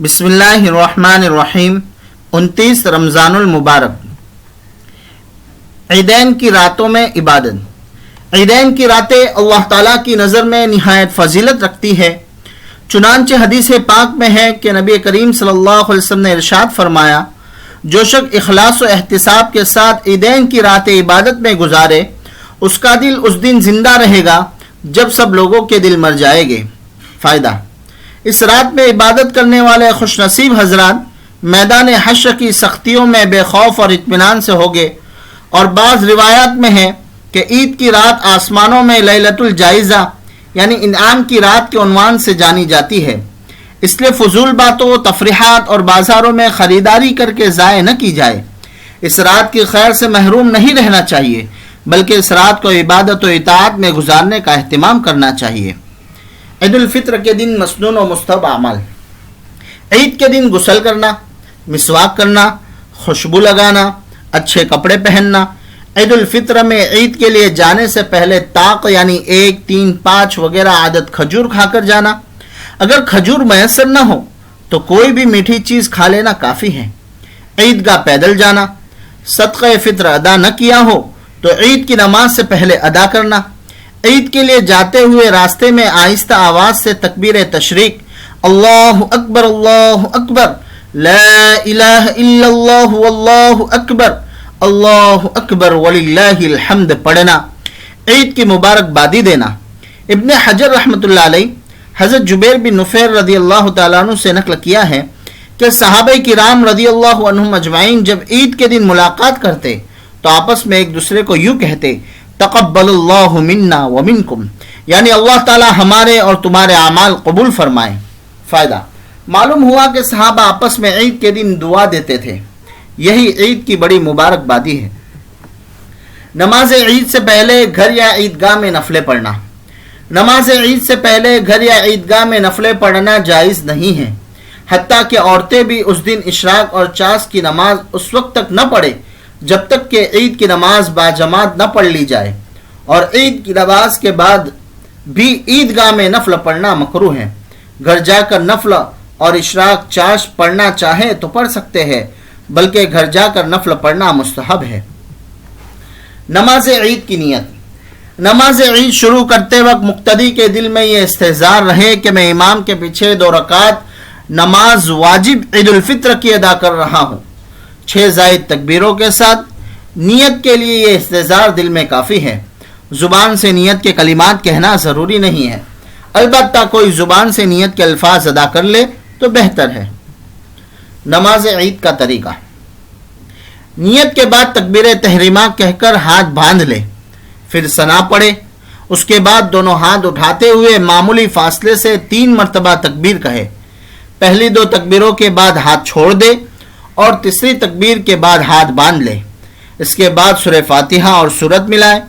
بسم اللہ الرحمن الرحیم 29 رمضان المبارک۔ عیدین کی راتوں میں عبادت۔ عیدین کی راتیں اللہ تعالیٰ کی نظر میں نہایت فضیلت رکھتی ہے، چنانچہ حدیث پاک میں ہے کہ نبی کریم صلی اللہ علیہ وسلم نے ارشاد فرمایا، جو شخص اخلاص و احتساب کے ساتھ عیدین کی راتیں عبادت میں گزارے، اس کا دل اس دن زندہ رہے گا جب سب لوگوں کے دل مر جائیں گے۔ فائدہ: اس رات میں عبادت کرنے والے خوش نصیب حضرات میدان حشر کی سختیوں میں بے خوف اور اطمینان سے ہوگے، اور بعض روایات میں ہے کہ عید کی رات آسمانوں میں لیلۃ الجائزہ یعنی انعام کی رات کے عنوان سے جانی جاتی ہے، اس لیے فضول باتوں، تفریحات اور بازاروں میں خریداری کر کے ضائع نہ کی جائے۔ اس رات کی خیر سے محروم نہیں رہنا چاہیے، بلکہ اس رات کو عبادت و اطاعت میں گزارنے کا اہتمام کرنا چاہیے۔ عید الفطر کے دن مسنون و مستحب اعمال۔ عید کے دن غسل کرنا، مسواک کرنا، خوشبو لگانا، اچھے کپڑے پہننا۔ عید الفطر میں عید کے لیے جانے سے پہلے طاق یعنی 1، 3، 5 وغیرہ عدد کھجور کھا کر جانا۔ اگر کھجور میسر نہ ہو تو کوئی بھی میٹھی چیز کھا لینا کافی ہے۔ عیدگاہ پیدل جانا۔ صدقہ فطر ادا نہ کیا ہو تو عید کی نماز سے پہلے ادا کرنا۔ عید کے لیے جاتے ہوئے راستے میں آہستہ آواز سے تکبیر تشریق اللہ اکبر اللہ اکبر، لا الہ الا اللہ واللہ اکبر، اللہ اکبر وللہ الحمد پڑھنا۔ عید کی مبارکبادی دینا۔ ابن حجر رحمۃ اللہ علیہ حضرت جبیر بن نفیر رضی اللہ تعالیٰ عنہ سے نقل کیا ہے کہ صحابہ کرام رضی اللہ عنہم اجمعین جب عید کے دن ملاقات کرتے تو آپس میں ایک دوسرے کو یوں کہتے، تقبل اللہ منا ومنکم، یعنی اللہ تعالی ہمارے اور تمہارے اعمال قبول فرمائے۔ فائدہ: معلوم ہوا کہ صحابہ آپس میں عید کے دن دعا دیتے تھے، یہی عید کی بڑی مبارک بادی ہے۔ نماز عید سے پہلے گھر یا عیدگاہ میں نفلیں پڑھنا۔ نماز عید سے پہلے گھر یا عیدگاہ میں نفلیں پڑھنا جائز نہیں ہے، حتیٰ کہ عورتیں بھی اس دن اشراق اور چاس کی نماز اس وقت تک نہ پڑھے جب تک کہ عید کی نماز باجماعت نہ پڑھ لی جائے، اور عید کی نماز کے بعد بھی عیدگاہ میں نفل پڑھنا مکروہ ہے۔ گھر جا کر نفل اور اشراق چاش پڑھنا چاہے تو پڑھ سکتے ہیں، بلکہ گھر جا کر نفل پڑھنا مستحب ہے۔ نماز عید کی نیت۔ نماز عید شروع کرتے وقت مقتدی کے دل میں یہ استحضار رہے کہ میں امام کے پیچھے 2 رکعت نماز واجب عید الفطر کی ادا کر رہا ہوں۔ 6 زائد تکبیروں کے ساتھ نیت کے لیے یہ استحضار دل میں کافی ہے، زبان سے نیت کے کلمات کہنا ضروری نہیں ہے، البتہ کوئی زبان سے نیت کے الفاظ ادا کر لے تو بہتر ہے۔ نماز عید کا طریقہ۔ نیت کے بعد تکبیر تحریمہ کہہ کر ہاتھ باندھ لے، پھر ثنا پڑھے، اس کے بعد دونوں ہاتھ اٹھاتے ہوئے معمولی فاصلے سے 3 مرتبہ تکبیر کہے۔ پہلی 2 تکبیروں کے بعد ہاتھ چھوڑ دے اور تیسری تکبیر کے بعد ہاتھ باندھ لے۔ اس کے بعد سورہ فاتحہ اور سورت ملائے،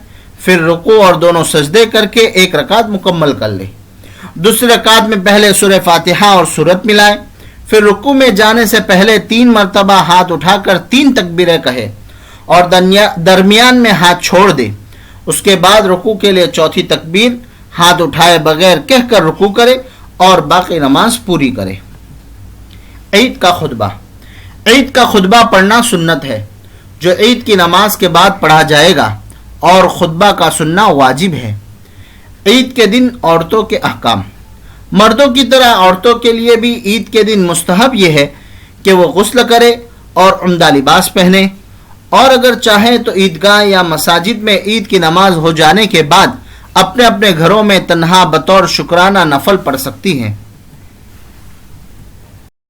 پھر رکوع اور دونوں سجدے کر کے 1 رکعت مکمل کر لے۔ دوسری رکعت میں پہلے سورہ فاتحہ اور سورت ملائے، پھر رکوع میں جانے سے پہلے 3 مرتبہ ہاتھ اٹھا کر 3 تکبیریں کہے اور درمیان میں ہاتھ چھوڑ دے۔ اس کے بعد رکوع کے لیے 4تھی تکبیر ہاتھ اٹھائے بغیر کہہ کر رکوع کرے اور باقی نماز پوری کرے۔ عید کا خطبہ۔ عید کا خطبہ پڑھنا سنت ہے، جو عید کی نماز کے بعد پڑھا جائے گا، اور خطبہ کا سننا واجب ہے۔ عید کے دن عورتوں کے احکام۔ مردوں کی طرح عورتوں کے لیے بھی عید کے دن مستحب یہ ہے کہ وہ غسل کرے اور عمدہ لباس پہنے، اور اگر چاہیں تو عیدگاہ یا مساجد میں عید کی نماز ہو جانے کے بعد اپنے اپنے گھروں میں تنہا بطور شکرانہ نفل پڑھ سکتی ہیں۔